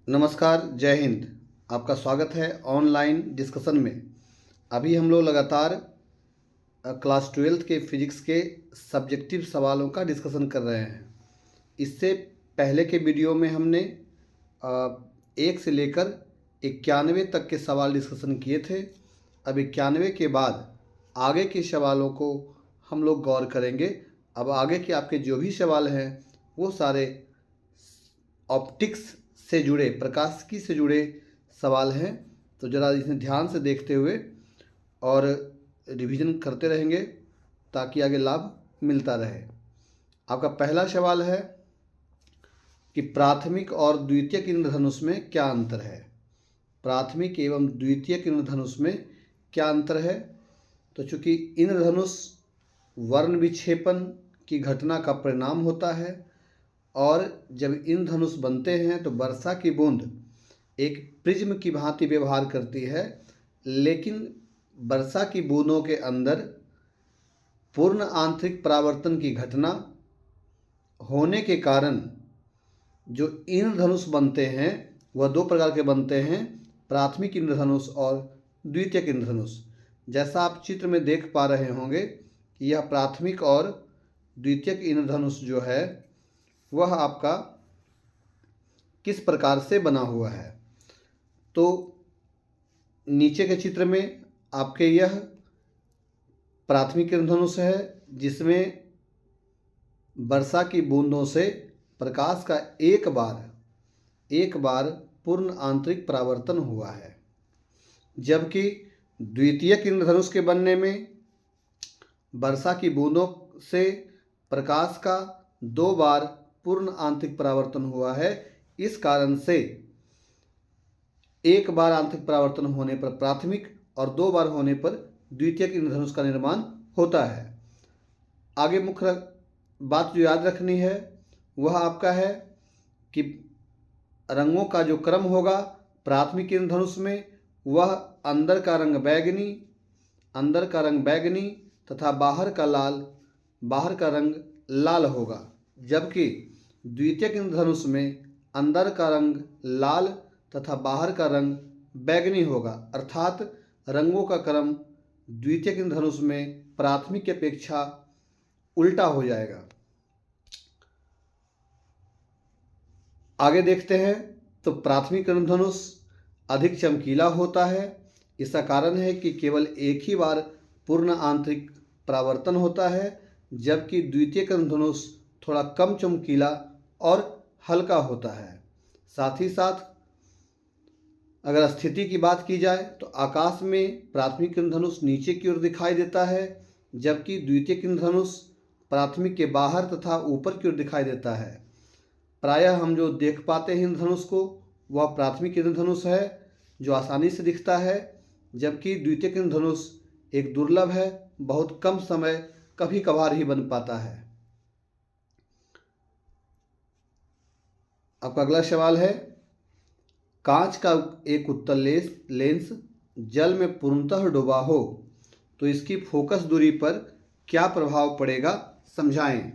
नमस्कार, जय हिंद। आपका स्वागत है ऑनलाइन डिस्कशन में। अभी हम लोग लगातार क्लास 12th के फिजिक्स के सब्जेक्टिव सवालों का डिस्कशन कर रहे हैं। इससे पहले के वीडियो में हमने 1 से लेकर 91 तक के सवाल डिस्कशन किए थे। अब 91 के बाद आगे के सवालों को हम लोग गौर करेंगे। अब आगे के आपके जो भी सवाल हैं वो सारे ऑप्टिक्स से जुड़े, प्रकाशिकी से जुड़े सवाल हैं। तो ज़रा इसे ध्यान से देखते हुए और रिवीजन करते रहेंगे ताकि आगे लाभ मिलता रहे। आपका पहला सवाल है कि प्राथमिक और द्वितीयक इंद्रधनुष में क्या अंतर है। प्राथमिक एवं द्वितीयक इंद्रधनुष में क्या अंतर है। तो चूँकि इंद्रधनुष वर्ण विक्षेपण की घटना का परिणाम होता है और जब इंद्रधनुष बनते हैं तो वर्षा की बूंद एक प्रिज्म की भांति व्यवहार करती है, लेकिन वर्षा की बूंदों के अंदर पूर्ण आंतरिक परावर्तन की घटना होने के कारण जो इंद्रधनुष बनते हैं वह दो प्रकार के बनते हैं, प्राथमिक इंद्रधनुष और द्वितीयक इंद्रधनुष। जैसा आप चित्र में देख पा रहे होंगे कि यह प्राथमिक और द्वितीयक इंद्रधनुष जो है वह आपका किस प्रकार से बना हुआ है। तो नीचे के चित्र में आपके यह प्राथमिक इंद्रधनुष है जिसमें वर्षा की बूंदों से प्रकाश का एक बार पूर्ण आंतरिक परावर्तन हुआ है, जबकि द्वितीयक इंद्रधनुष के बनने में वर्षा की बूंदों से प्रकाश का 2 बार पूर्ण आंतरिक परावर्तन हुआ है। इस कारण से एक बार आंतरिक परावर्तन होने पर प्राथमिक और 2 बार होने पर द्वितीयक इंद्रधनुष का निर्माण होता है। आगे मुख्य बात जो याद रखनी है वह आपका है कि रंगों का जो क्रम होगा प्राथमिक इंद्रधनुष में वह अंदर का रंग बैगनी तथा बाहर का रंग लाल होगा, जबकि द्वितीयक इंद्रधनुष में अंदर का रंग लाल तथा बाहर का रंग बैगनी होगा। अर्थात रंगों का क्रम द्वितीयक इंद्रधनुष में प्राथमिक की अपेक्षा उल्टा हो जाएगा। आगे देखते हैं तो प्राथमिक इंद्रधनुष अधिक चमकीला होता है। इसका कारण है कि केवल एक ही बार पूर्ण आंतरिक परावर्तन होता है, जबकि द्वितीयक इंद्रधनुष थोड़ा कम चमकीला और हल्का होता है। साथ ही साथ अगर स्थिति की बात की जाए तो आकाश में प्राथमिक इंद्रधनुष नीचे की ओर दिखाई देता है, जबकि द्वितीयक इंद्रधनुष प्राथमिक के बाहर तथा ऊपर की ओर दिखाई देता है। प्रायः हम जो देख पाते हैं इंद्रधनुष को वह प्राथमिक इंद्रधनुष है जो आसानी से दिखता है, जबकि द्वितीयक इंद्रधनुष एक दुर्लभ है, बहुत कम समय कभी कभार ही बन पाता है। आपका अगला सवाल है, कांच का एक उत्तल लेंस जल में पूर्णतः डूबा हो तो इसकी फोकस दूरी पर क्या प्रभाव पड़ेगा, समझाएं।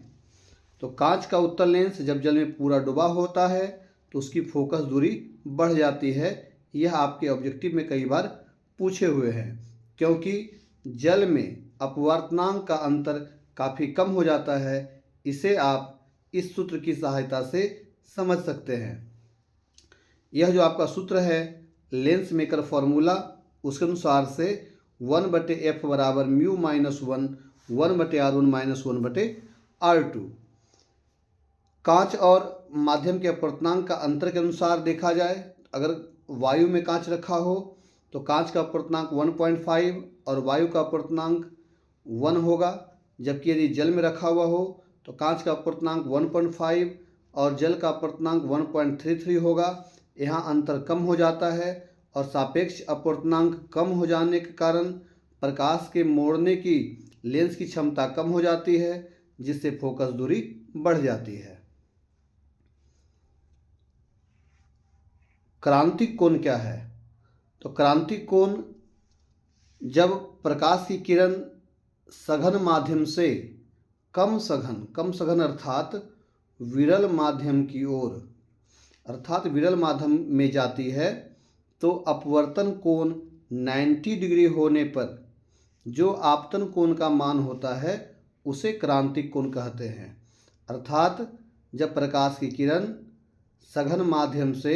तो कांच का उत्तल लेंस जब जल में पूरा डूबा होता है तो उसकी फोकस दूरी बढ़ जाती है। यह आपके ऑब्जेक्टिव में कई बार पूछे हुए हैं, क्योंकि जल में अपवर्तनांक का अंतर काफ़ी कम हो जाता है। इसे आप इस सूत्र की सहायता से समझ सकते हैं। यह जो आपका सूत्र है लेंस मेकर फॉर्मूला, उसके अनुसार से 1/f बराबर mu minus 1/r1 minus 1/r2। कांच और माध्यम के अपवर्तनांक का अंतर के अनुसार देखा जाए, अगर वायु में कांच रखा हो तो कांच का अपवर्तनांक 1.5 और वायु का अपवर्तनांक 1 होगा, जबकि यदि जल में रखा हुआ हो तो कांच का अपवर्तनांक 1.5 और जल का अपवर्तनांक 1.33 होगा। यहाँ अंतर कम हो जाता है और सापेक्ष अपवर्तनांक कम हो जाने के कारण प्रकाश के मोड़ने की लेंस की क्षमता कम हो जाती है, जिससे फोकस दूरी बढ़ जाती है। क्रांतिक कोण क्या है। तो क्रांतिक कोण जब प्रकाश की किरण सघन माध्यम से कम सघन अर्थात विरल माध्यम की ओर अर्थात विरल माध्यम में जाती है तो अपवर्तन कोण 90 डिग्री होने पर जो आपतन कोण का मान होता है उसे क्रांतिक कोण कहते हैं। अर्थात जब प्रकाश की किरण सघन माध्यम से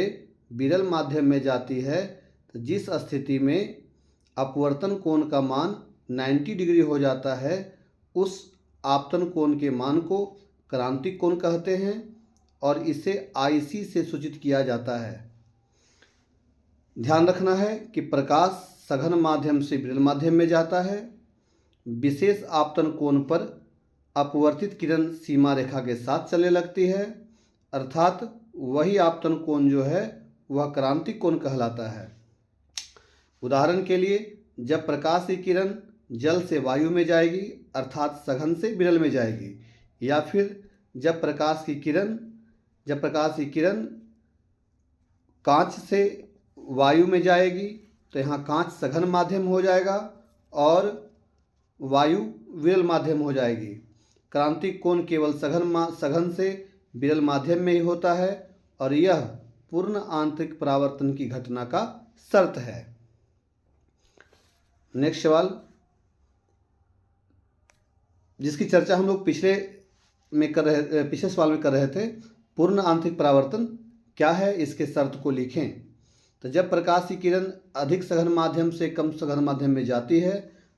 विरल माध्यम में जाती है तो जिस स्थिति में अपवर्तन कोण का मान 90 डिग्री हो जाता है उस आपतन कोण के मान को क्रांतिक कोण कहते हैं और इसे IC से सूचित किया जाता है। ध्यान रखना है कि प्रकाश सघन माध्यम से विरल माध्यम में जाता है। विशेष आपतन कोण पर अपवर्तित किरण सीमा रेखा के साथ चलने लगती है, अर्थात वही आपतन कोण जो है वह क्रांतिक कोण कहलाता है। उदाहरण के लिए जब प्रकाश की किरण जल से वायु में जाएगी अर्थात सघन से विरल में जाएगी, या फिर जब प्रकाश की किरण कांच से वायु में जाएगी तो यहाँ कांच सघन माध्यम हो जाएगा और वायु विरल माध्यम हो जाएगी। क्रांतिक कोण केवल सघन से विरल माध्यम में ही होता है और यह पूर्ण आंतरिक परावर्तन की घटना का शर्त है। नेक्स्ट सवाल, जिसकी चर्चा हम लोग पिछले सवाल में कर रहे थे, पूर्ण आंतरिक परावर्तन क्या है, इसके शर्त को लिखें। तो जब प्रकाश की किरण अधिक सघन माध्यम से कम सघन माध्यम में जाती है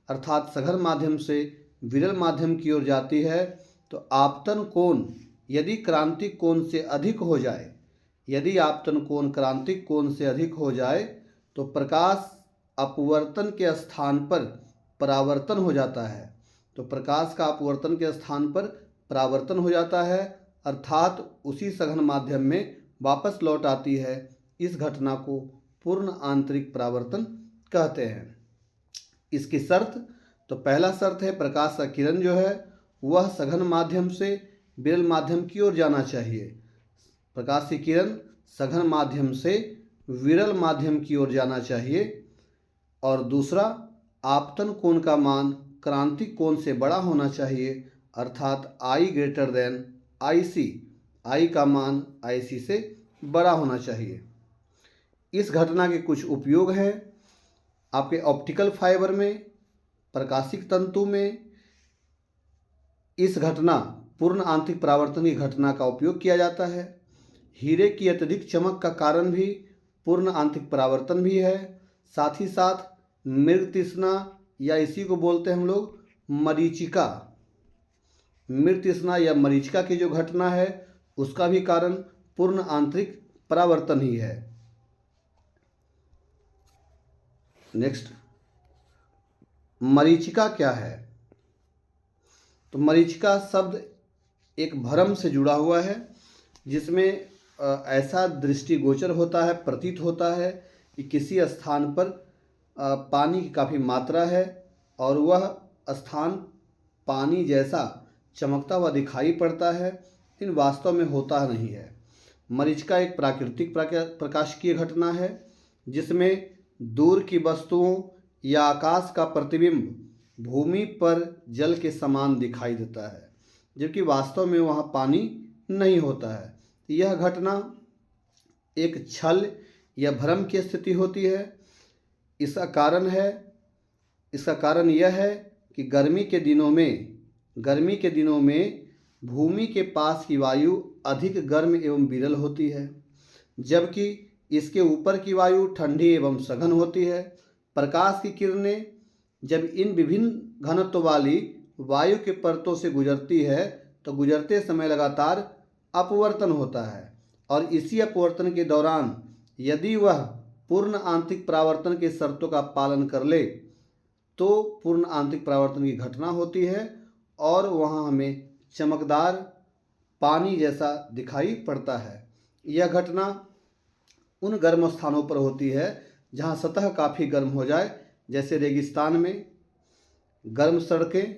अर्थात सघन माध्यम से विरल माध्यम की ओर जाती है तो आपतन कोण यदि क्रांतिक कोण से अधिक हो जाए, यदि आपतन कोण क्रांतिक कोण से अधिक हो जाए तो प्रकाश अपवर्तन के स्थान पर परावर्तन हो जाता है। तो प्रकाश का अपवर्तन के स्थान पर परावर्तन हो जाता है अर्थात उसी सघन माध्यम में वापस लौट आती है। इस घटना को पूर्ण आंतरिक परावर्तन कहते हैं। इसकी शर्त, तो पहला शर्त है प्रकाश का किरण जो है वह सघन माध्यम से विरल माध्यम की ओर जाना चाहिए। प्रकाश की किरण सघन माध्यम से विरल माध्यम की ओर जाना चाहिए। और दूसरा, आपतन कोण का मान क्रांतिक कोण से बड़ा होना चाहिए अर्थात I greater than IC, I का मान IC से बड़ा होना चाहिए। इस घटना के कुछ उपयोग हैं आपके ऑप्टिकल फाइबर में, प्रकाशिक तंतु में। इस घटना पूर्ण आंतरिक परावर्तन की घटना का उपयोग किया जाता है। हीरे की अत्यधिक चमक का कारण भी पूर्ण आंतरिक परावर्तन भी है। साथ ही साथ मृग तृष्णा या इसी को बोलते हैं हम लोग मरीचिका, मृग तृष्णा या मरीचिका की जो घटना है उसका भी कारण पूर्ण आंतरिक परावर्तन ही है। नेक्स्ट, मरीचिका क्या है? तो मरीचिका शब्द एक भ्रम से जुड़ा हुआ है जिसमें ऐसा दृष्टिगोचर होता है, प्रतीत होता है कि किसी स्थान पर पानी की काफ़ी मात्रा है और वह स्थान पानी जैसा चमकता हुआ दिखाई पड़ता है, लेकिन वास्तव में होता नहीं है। मरीचिका एक प्राकृतिक प्रकाशिकीय घटना है जिसमें दूर की वस्तुओं या आकाश का प्रतिबिंब भूमि पर जल के समान दिखाई देता है जबकि वास्तव में वहाँ पानी नहीं होता है। यह घटना एक छल या भ्रम की स्थिति होती है। इसका कारण यह है कि गर्मी के दिनों में भूमि के पास की वायु अधिक गर्म एवं विरल होती है जबकि इसके ऊपर की वायु ठंडी एवं सघन होती है। प्रकाश की किरणें जब इन विभिन्न घनत्व वाली वायु के परतों से गुजरती है तो गुजरते समय लगातार अपवर्तन होता है और इसी अपवर्तन के दौरान यदि वह पूर्ण आंतरिक परावर्तन के शर्तों का पालन कर ले तो पूर्ण आंतरिक परावर्तन की घटना होती है और वहाँ हमें चमकदार पानी जैसा दिखाई पड़ता है। यह घटना उन गर्म स्थानों पर होती है जहाँ सतह काफ़ी गर्म हो जाए, जैसे रेगिस्तान में गर्म सड़कें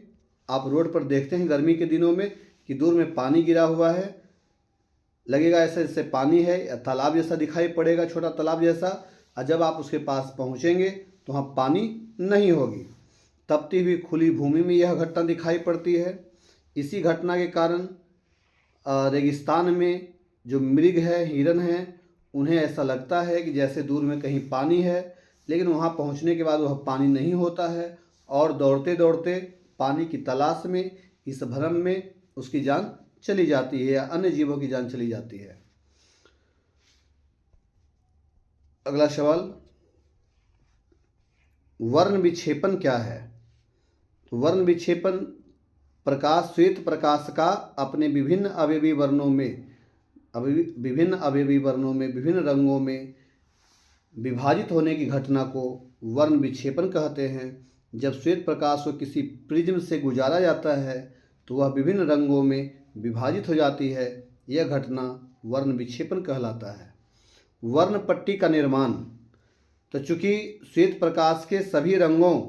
आप रोड पर देखते हैं गर्मी के दिनों में कि दूर में पानी गिरा हुआ है, लगेगा ऐसे जैसे पानी है या तालाब जैसा दिखाई पड़ेगा, छोटा तालाब जैसा। और जब आप उसके पास पहुँचेंगे तो वहाँ पानी नहीं होगी। तपती हुई खुली भूमि में यह घटना दिखाई पड़ती है। इसी घटना के कारण रेगिस्तान में जो मृग है, हिरन है, उन्हें ऐसा लगता है कि जैसे दूर में कहीं पानी है, लेकिन वहाँ पहुँचने के बाद वह पानी नहीं होता है और दौड़ते दौड़ते पानी की तलाश में, इस भ्रम में उसकी जान चली जाती है या अन्य जीवों की जान चली जाती है। अगला सवाल, वर्ण विक्षेपण क्या है? वर्ण विक्षेपण प्रकाश, श्वेत प्रकाश का अपने विभिन्न अवयवी वर्णों में विभिन्न रंगों में विभाजित होने की घटना को वर्ण विक्षेपण कहते हैं। जब श्वेत प्रकाश को किसी प्रिज्म से गुजारा जाता है तो वह विभिन्न रंगों में विभाजित हो जाती है। यह घटना वर्ण विक्षेपण कहलाता है। वर्ण पट्टी का निर्माण, तो चूंकि श्वेत प्रकाश के सभी रंगों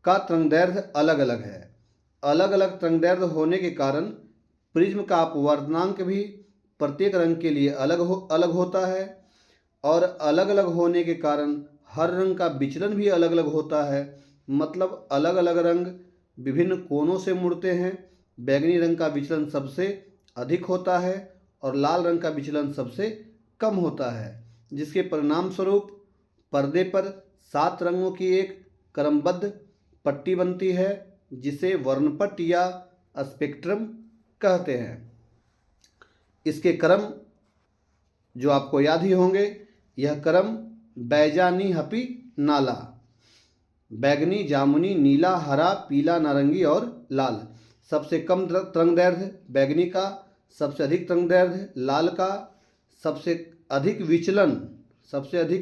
का तरंगदैर्घ्य अलग अलग है, अलग अलग तरंगदैर्घ्य होने के कारण प्रिज्म का अपवर्तनांक भी प्रत्येक रंग के लिए अलग होता है और अलग अलग होने के कारण हर रंग का विचलन भी अलग अलग होता है। मतलब अलग अलग रंग विभिन्न कोणों से मुड़ते हैं। बैंगनी रंग का विचलन सबसे अधिक होता है और लाल रंग का विचलन सबसे कम होता है, जिसके परिणाम स्वरूप पर्दे पर 7 रंगों की एक क्रमबद्ध पट्टी बनती है, जिसे वर्णपट या स्पेक्ट्रम कहते हैं। इसके क्रम जो आपको याद ही होंगे, यह क्रम बैजानी, हपी, नाला, बैगनी, जामुनी, नीला, हरा, पीला, नारंगी और लाल। सबसे कम तरंगदैर्घ्य बैगनी का, सबसे अधिक तरंगदैर्घ्य लाल का, सबसे अधिक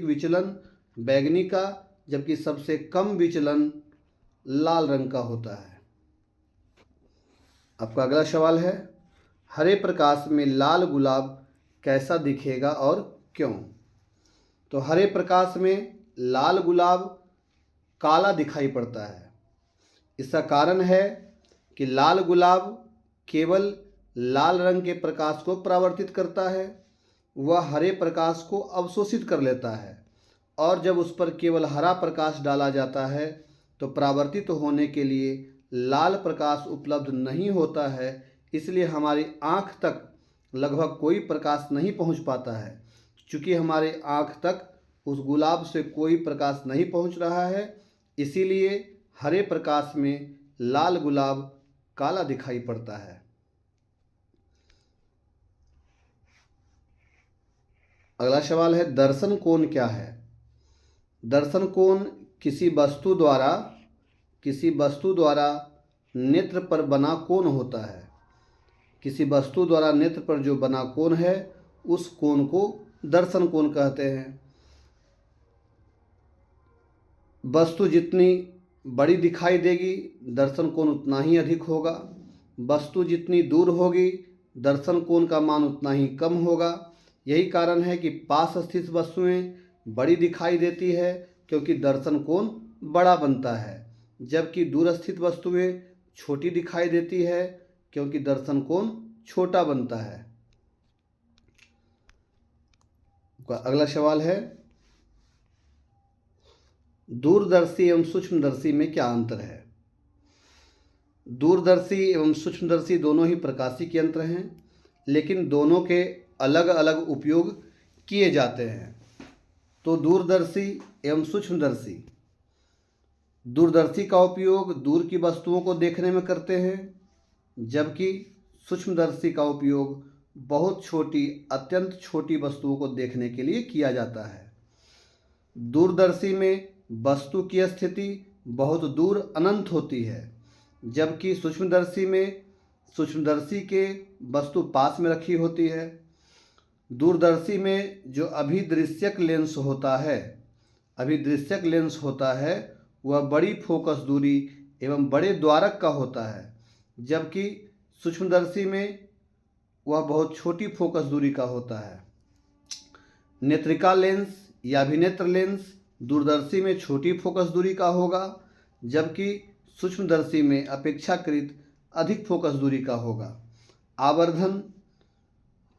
विचलन बैगनी का, जबकि सबसे कम विचलन लाल रंग का होता है। आपका अगला सवाल है, हरे प्रकाश में लाल गुलाब कैसा दिखेगा और क्यों? तो हरे प्रकाश में लाल गुलाब काला दिखाई पड़ता है। इसका कारण है कि लाल गुलाब केवल लाल रंग के प्रकाश को परावर्तित करता है, वह हरे प्रकाश को अवशोषित कर लेता है और जब उस पर केवल हरा प्रकाश डाला जाता है तो परावर्तित होने के लिए लाल प्रकाश उपलब्ध नहीं होता है। इसलिए हमारी आँख तक लगभग कोई प्रकाश नहीं पहुंच पाता है। चूँकि हमारे आँख तक उस गुलाब से कोई प्रकाश नहीं पहुंच रहा है, इसीलिए हरे प्रकाश में लाल गुलाब काला दिखाई पड़ता है। अगला सवाल है, दर्शन कोण क्या है? दर्शन कोण किसी वस्तु द्वारा नेत्र पर बना कोण होता है। किसी वस्तु द्वारा नेत्र पर जो बना कोण है, उस कोण को दर्शन कोण कहते हैं। वस्तु जितनी बड़ी दिखाई देगी, दर्शन कोण उतना ही अधिक होगा। वस्तु जितनी दूर होगी, दर्शन कोण का मान उतना ही कम होगा। यही कारण है कि पास स्थित वस्तुएं बड़ी दिखाई देती है, क्योंकि दर्शन कोण बड़ा बनता है, जबकि दूर स्थित वस्तुएं छोटी दिखाई देती है, क्योंकि दर्शन कोण छोटा बनता है। अगला सवाल है, दूरदर्शी एवं सूक्ष्मदर्शी में क्या अंतर है? दूरदर्शी एवं सूक्ष्मदर्शी दोनों ही प्रकाशिक यंत्र हैं, लेकिन दोनों के अलग अलग उपयोग किए जाते हैं। तो दूरदर्शी एवं सूक्ष्मदर्शी, दूरदर्शी का उपयोग दूर की वस्तुओं को देखने में करते हैं, जबकि सूक्ष्मदर्शी का उपयोग बहुत छोटी, अत्यंत छोटी वस्तुओं को देखने के लिए किया जाता है। दूरदर्शी में वस्तु की स्थिति बहुत दूर अनंत होती है, जबकि सूक्ष्मदर्शी के वस्तु पास में रखी होती है। दूरदर्शी में जो अभिदृश्यक लेंस होता है वह बड़ी फोकस दूरी एवं बड़े द्वारक का होता है, जबकि सूक्ष्मदर्शी में वह बहुत छोटी फोकस दूरी का होता है। नेत्रिका लेंस या अभिनेत्र लेंस दूरदर्शी में छोटी फोकस दूरी का होगा, जबकि सूक्ष्मदर्शी में अपेक्षाकृत अधिक फोकस दूरी का होगा। आवर्धन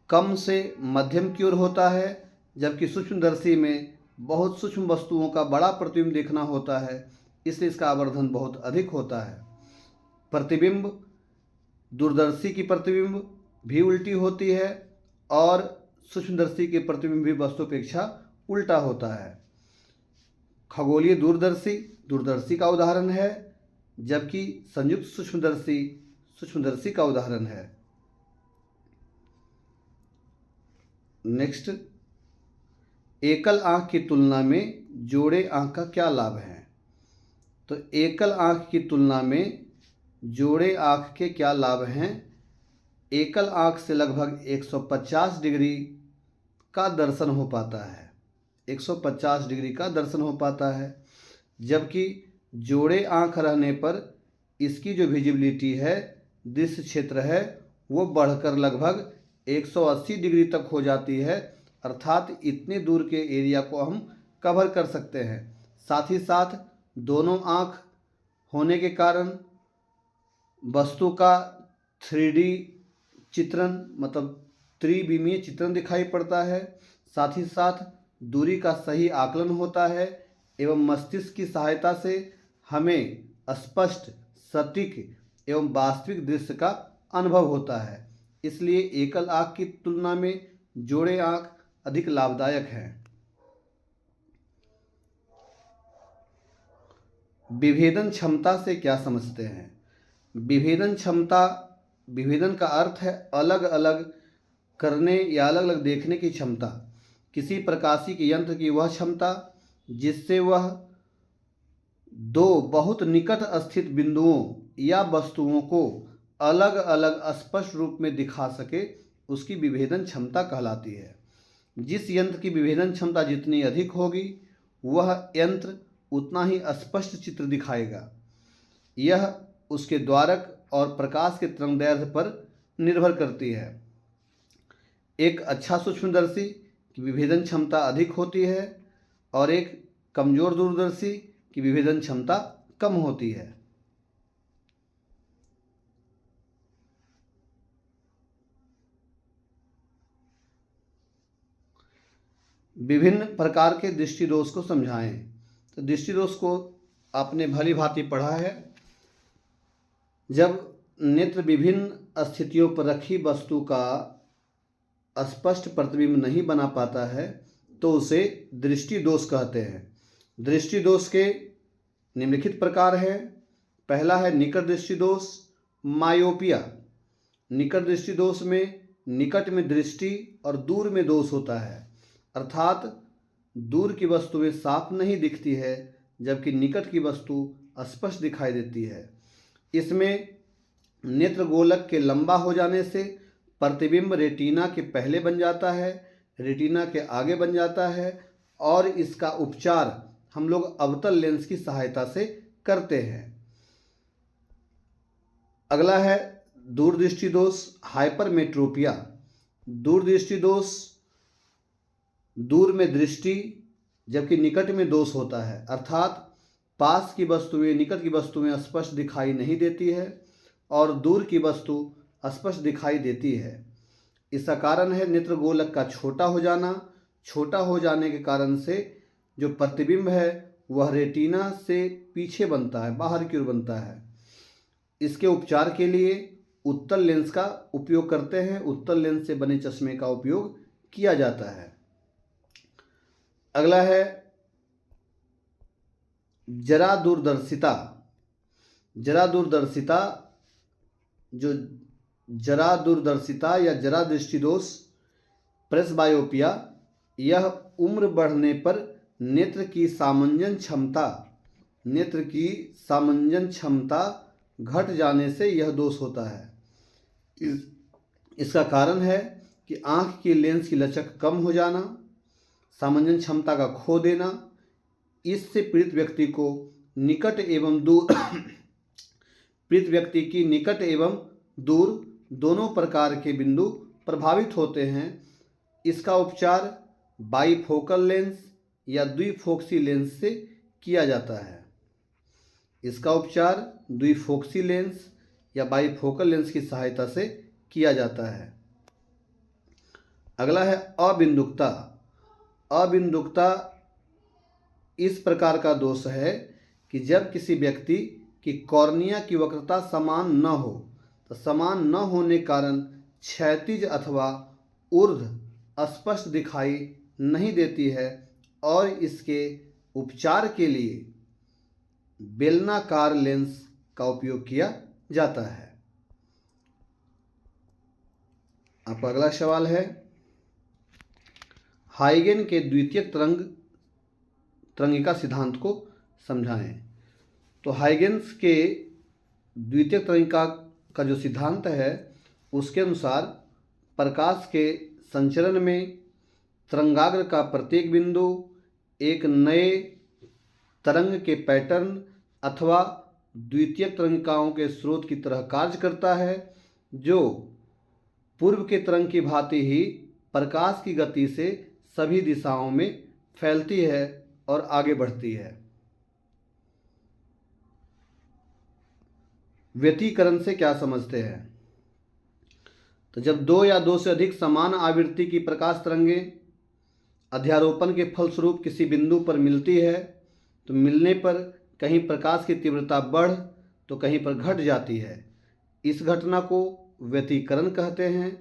कम से मध्यम की ओर होता है, जबकि सूक्ष्मदर्शी में बहुत सूक्ष्म वस्तुओं का बड़ा प्रतिबिंब देखना होता है, इसलिए इसका आवर्धन बहुत अधिक होता है। प्रतिबिंब, दूरदर्शी की प्रतिबिंब भी उल्टी होती है और सूक्ष्मदर्शी के प्रतिबिंब भी वस्तु अपेक्षा उल्टा होता है। खगोलीय दूरदर्शी दूरदर्शी का उदाहरण है, जबकि संयुक्त सूक्ष्मदर्शी सूक्ष्मदर्शी का उदाहरण है। नेक्स्ट, एकल आंख की तुलना में जोड़े आंख का क्या लाभ है? तो एकल आंख की तुलना में जोड़े आंख के क्या लाभ हैं? एकल आंख से लगभग 150 डिग्री का दर्शन हो पाता है, 150 डिग्री का दर्शन हो पाता है, जबकि जोड़े आंख रहने पर इसकी जो विजिबिलिटी है, दृश्य क्षेत्र है, वो बढ़कर लगभग 180 डिग्री तक हो जाती है। अर्थात इतने दूर के एरिया को हम कवर कर सकते हैं। साथ ही साथ दोनों आँख होने के कारण वस्तु का 3D चित्रण मतलब त्रिविमीय चित्रण दिखाई पड़ता है। साथ ही साथ दूरी का सही आकलन होता है एवं मस्तिष्क की सहायता से हमें स्पष्ट, सटीक एवं वास्तविक दृश्य का अनुभव होता है। इसलिए एकल आँख की तुलना में जोड़े आँख अधिक लाभदायक है। विभेदन क्षमता से क्या समझते हैं? विभेदन क्षमता, विभेदन का अर्थ है अलग अलग करने या अलग अलग देखने की क्षमता। किसी प्रकाशिक यंत्र की वह क्षमता जिससे वह दो बहुत निकट स्थित बिंदुओं या वस्तुओं को अलग अलग स्पष्ट रूप में दिखा सके, उसकी विभेदन क्षमता कहलाती है। जिस यंत्र की विभेदन क्षमता जितनी अधिक होगी, वह यंत्र उतना ही स्पष्ट चित्र दिखाएगा। यह उसके द्वारक और प्रकाश के तरंगदैर्ध्य पर निर्भर करती है। एक अच्छा सूक्ष्मदर्शी की विभेदन क्षमता अधिक होती है और एक कमजोर दूरदर्शी की विभेदन क्षमता कम होती है। विभिन्न प्रकार के दृष्टि दोष को समझाएं। तो दृष्टि दोष को आपने भली भांति पढ़ा है। जब नेत्र विभिन्न स्थितियों पर रखी वस्तु का स्पष्ट प्रतिबिंब नहीं बना पाता है तो उसे दृष्टि दोष कहते हैं। दृष्टि दोष के निम्नलिखित प्रकार हैं। पहला है निकट दृष्टि दोष, मायोपिया। निकट दृष्टि दोष में निकट में दृष्टि और दूर में दोष होता है, अर्थात दूर की वस्तुएं साफ नहीं दिखती है जबकि निकट की वस्तु स्पष्ट दिखाई देती है। इसमें नेत्र गोलक के लंबा हो जाने से प्रतिबिंब रेटिना के पहले बन जाता है, रेटिना के आगे बन जाता है और इसका उपचार हम लोग अवतल लेंस की सहायता से करते हैं। अगला है दूरदृष्टि दोष, हाइपरमेट्रोपिया। दूरदृष्टि दोष दूर में दृष्टि जबकि निकट में दोष होता है, अर्थात पास की वस्तुएं निकट की वस्तुएं स्पष्ट दिखाई नहीं देती है और दूर की वस्तु स्पष्ट दिखाई देती है। इसका कारण है नेत्र गोलक का छोटा हो जाना। छोटा हो जाने के कारण से जो प्रतिबिंब है वह रेटिना से पीछे बनता है, बाहर की ओर बनता है। इसके उपचार के लिए उत्तल लेंस का उपयोग करते हैं। उत्तल लेंस से बने चश्मे का उपयोग किया जाता है। अगला है जरा दूरदर्शिता। जरा दूरदर्शिता, जो जरा दूरदर्शिता या जरा दृष्टि दोष, प्रेसबायोपिया, यह उम्र बढ़ने पर नेत्र की सामंजन क्षमता घट जाने से यह दोष होता है। इसका कारण है कि आँख की लेंस की लचक कम हो जाना, सामंजन क्षमता का खो देना। इससे पीड़ित व्यक्ति को निकट एवं दूर पीड़ित व्यक्ति की निकट एवं दूर दोनों प्रकार के बिंदु प्रभावित होते हैं। इसका उपचार बाईफोकल लेंस या द्विफोक्सी लेंस से किया जाता है। इसका उपचार द्विफोक्सी लेंस या बाईफोकल लेंस की सहायता से किया जाता है। अगला है अबिंदुकता। अबिंदुकता इस प्रकार का दोष है कि जब किसी व्यक्ति की कॉर्निया की वक्रता समान न हो, तो समान न होने कारण क्षैतिज अथवा ऊर्ध्व स्पष्ट दिखाई नहीं देती है और इसके उपचार के लिए बेलनाकार लेंस का उपयोग किया जाता है। आपका अगला सवाल है, हाइगेन के द्वितीयक तरंगिका सिद्धांत को समझाएं। तो हाइगेन्स के द्वितीयक तरंगिका का जो सिद्धांत है उसके अनुसार प्रकाश के संचरण में तरंगाग्र का प्रत्येक बिंदु एक नए तरंग के पैटर्न अथवा द्वितीयक तरंगिकाओं के स्रोत की तरह कार्य करता है, जो पूर्व के तरंग की भांति ही प्रकाश की गति से सभी दिशाओं में फैलती है और आगे बढ़ती है। व्यतिकरण से क्या समझते हैं? तो जब दो या दो से अधिक समान आवृत्ति की प्रकाश तरंगें अध्यारोपण के फलस्वरूप किसी बिंदु पर मिलती है तो मिलने पर कहीं प्रकाश की तीव्रता बढ़ तो कहीं पर घट जाती है। इस घटना को व्यतिकरण कहते हैं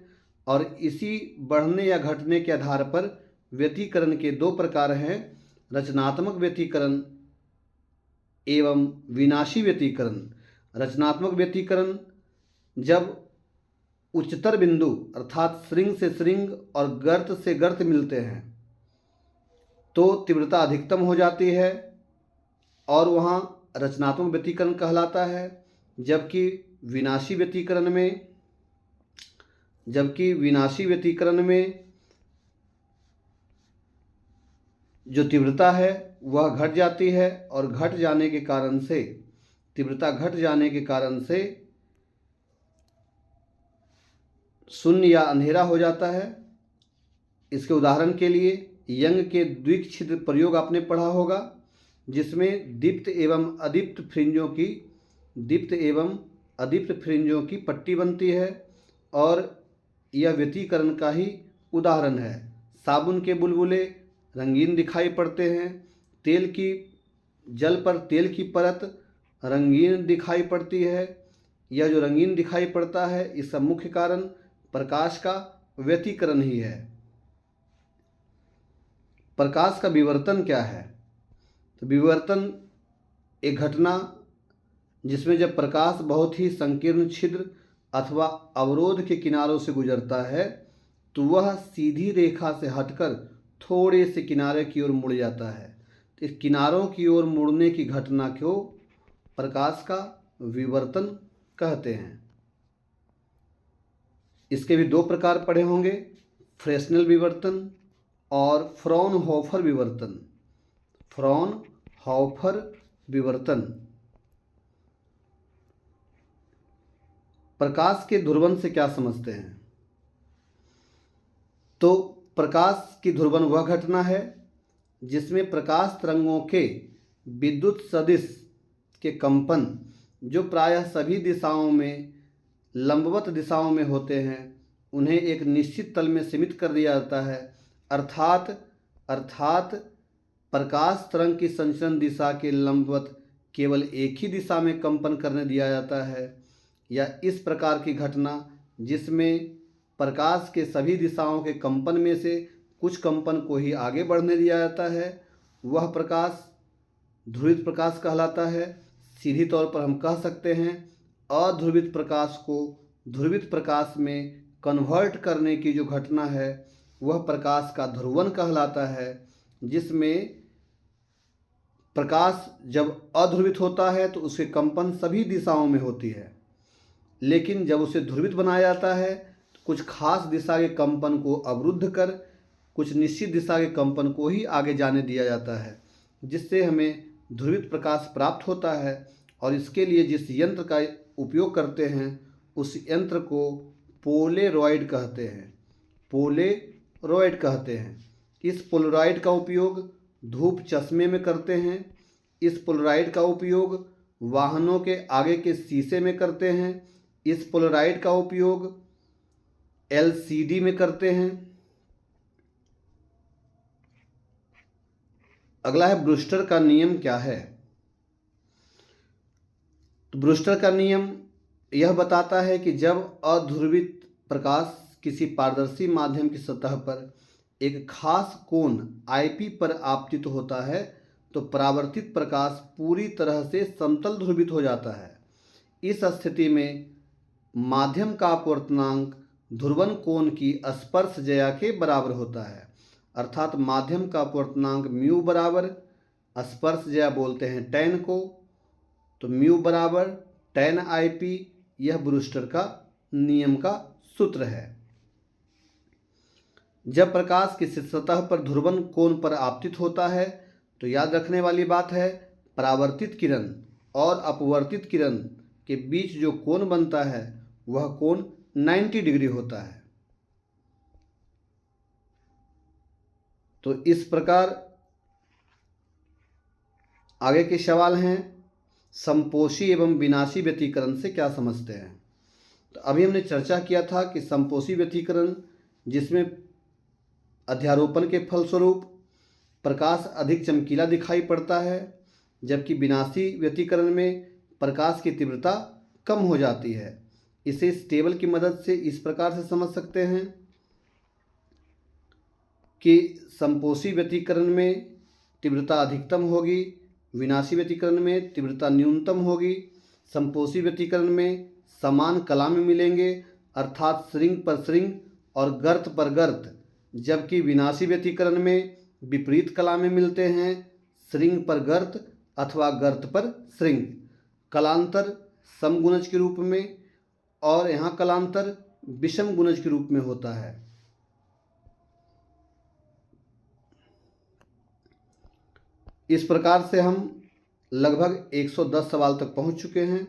और इसी बढ़ने या घटने के आधार पर व्यतिकरण के दो प्रकार हैं, रचनात्मक व्यतिकरण एवं विनाशी व्यतिकरण। रचनात्मक व्यतिकरण जब उच्चतर बिंदु अर्थात श्रृंग से श्रृंग और गर्त से गर्त मिलते हैं तो तीव्रता अधिकतम हो जाती है और वहाँ रचनात्मक व्यतिकरण कहलाता है, जबकि विनाशी व्यतिकरण में जो तीव्रता है वह घट जाती है और तीव्रता घट जाने के कारण से शून्य या अंधेरा हो जाता है। इसके उदाहरण के लिए यंग के द्विच्छिद्र प्रयोग आपने पढ़ा होगा, जिसमें दीप्त एवं अदीप्त फ्रिंजों की पट्टी बनती है और यह व्यतिकरण का ही उदाहरण है। साबुन के बुलबुले रंगीन दिखाई पड़ते हैं, जल पर तेल की परत रंगीन दिखाई पड़ती है। यह जो रंगीन दिखाई पड़ता है इसका मुख्य कारण प्रकाश का व्यतिकरण ही है। प्रकाश का विवर्तन क्या है? तो विवर्तन एक घटना जिसमें जब प्रकाश बहुत ही संकीर्ण छिद्र अथवा अवरोध के किनारों से गुजरता है तो वह सीधी रेखा से हटकर थोड़े से किनारे की ओर मुड़ जाता है। तो इस किनारों की ओर मुड़ने की घटना को प्रकाश का विवर्तन कहते हैं। इसके भी दो प्रकार पढ़े होंगे, फ्रेस्नेल विवर्तन और फ्रॉनहोफर विवर्तन। प्रकाश के ध्रुवन से क्या समझते हैं? तो प्रकाश की ध्रुवन वह घटना है जिसमें प्रकाश तरंगों के विद्युत सदिश के कंपन जो प्रायः सभी दिशाओं में लंबवत दिशाओं में होते हैं उन्हें एक निश्चित तल में सीमित कर दिया जाता है। अर्थात प्रकाश तरंग की संचरण दिशा के लंबवत केवल एक ही दिशा में कंपन करने दिया जाता है, या इस प्रकार की घटना जिसमें प्रकाश के सभी दिशाओं के कंपन में से कुछ कंपन को ही आगे बढ़ने दिया जाता है, वह प्रकाश ध्रुवित प्रकाश कहलाता है। सीधी तौर पर हम कह सकते हैं अध्रुवित प्रकाश को ध्रुवित प्रकाश में कन्वर्ट करने की जो घटना है वह प्रकाश का ध्रुवन कहलाता है, जिसमें प्रकाश जब अध्रुवित होता है तो उसके कंपन सभी दिशाओं में होती है, लेकिन जब उसे ध्रुवित बनाया जाता है तो कुछ खास दिशा के कंपन को अवरुद्ध कर कुछ निश्चित दिशा के कंपन को ही आगे जाने दिया जाता है, जिससे हमें ध्रुवित प्रकाश प्राप्त होता है। और इसके लिए जिस यंत्र का उपयोग करते हैं उस यंत्र को पोलेरॉइड कहते हैं। इस पोलराइड का उपयोग धूप चश्मे में करते हैं। इस पोलराइड का उपयोग वाहनों के आगे के शीशे में करते हैं। इस पोलराइड का उपयोग LCD में करते हैं। अगला है ब्रूस्टर का नियम क्या है? तो ब्रूस्टर का नियम यह बताता है कि जब अध्रुवित प्रकाश किसी पारदर्शी माध्यम की सतह पर एक खास कोण आईपी पर आपतित होता है तो परावर्तित प्रकाश पूरी तरह से समतल ध्रुवित हो जाता है। इस स्थिति में माध्यम का अपवर्तनांक ध्रुवन कोण की स्पर्श ज्या के बराबर होता है, अर्थात माध्यम का अपवर्तनांक म्यू बराबर स्पर्श ज्या बोलते हैं टैन को, तो म्यू बराबर टैन आई पी, यह ब्रूस्टर का नियम का सूत्र है। जब प्रकाश किसी सतह पर ध्रुवन कोण पर आपतित होता है तो याद रखने वाली बात है, परावर्तित किरण और अपवर्तित किरण के बीच जो कोण बनता है वह कोण 90 डिग्री होता है। तो इस प्रकार आगे के सवाल हैं, समपोषी एवं विनाशी व्यतिकरण से क्या समझते हैं। तो अभी हमने चर्चा किया था कि समपोषी व्यतिकरण जिसमें अध्यारोपण के फलस्वरूप प्रकाश अधिक चमकीला दिखाई पड़ता है, जबकि विनाशी व्यतिकरण में प्रकाश की तीव्रता कम हो जाती है। इसे इस टेबल की मदद से इस प्रकार से समझ सकते हैं कि समपोषी व्यतिकरण में तीव्रता अधिकतम होगी, विनाशी व्यतिकरण में तीव्रता न्यूनतम होगी। समपोषी व्यतिकरण में समान कलामें मिलेंगे, अर्थात श्रृंग पर श्रृंग और गर्त पर गर्त, जबकि विनाशी व्यतिकरण में विपरीत कलामें मिलते हैं, श्रृंग पर गर्त अथवा गर्त पर श्रृंग। कलांतर समगुणज के रूप में और यहाँ कलांतर विषम गुणज के रूप में होता है। इस प्रकार से हम लगभग 110 सवाल तक पहुँच चुके हैं।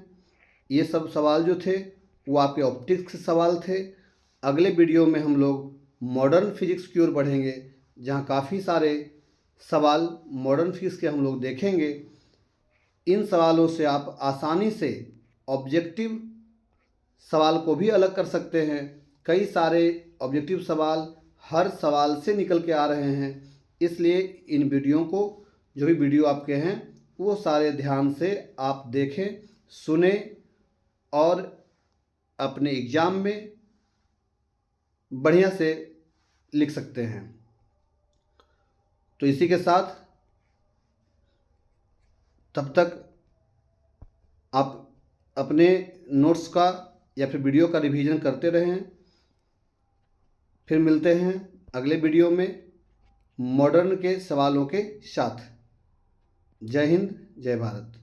ये सब सवाल जो थे वो आपके ऑप्टिक्स के सवाल थे। अगले वीडियो में हम लोग मॉडर्न फिजिक्स की ओर बढ़ेंगे, जहाँ काफ़ी सारे सवाल मॉडर्न फिजिक्स के हम लोग देखेंगे। इन सवालों से आप आसानी से ऑब्जेक्टिव सवाल को भी अलग कर सकते हैं। कई सारे ऑब्जेक्टिव सवाल हर सवाल से निकल के आ रहे हैं, इसलिए इन वीडियो को, जो भी वीडियो आपके हैं, वो सारे ध्यान से आप देखें, सुने और अपने एग्ज़ाम में बढ़िया से लिख सकते हैं। तो इसी के साथ तब तक आप अपने नोट्स का या फिर वीडियो का रिवीजन करते रहें। फिर मिलते हैं अगले वीडियो में मॉडर्न के सवालों के साथ। जय हिंद, जय भारत।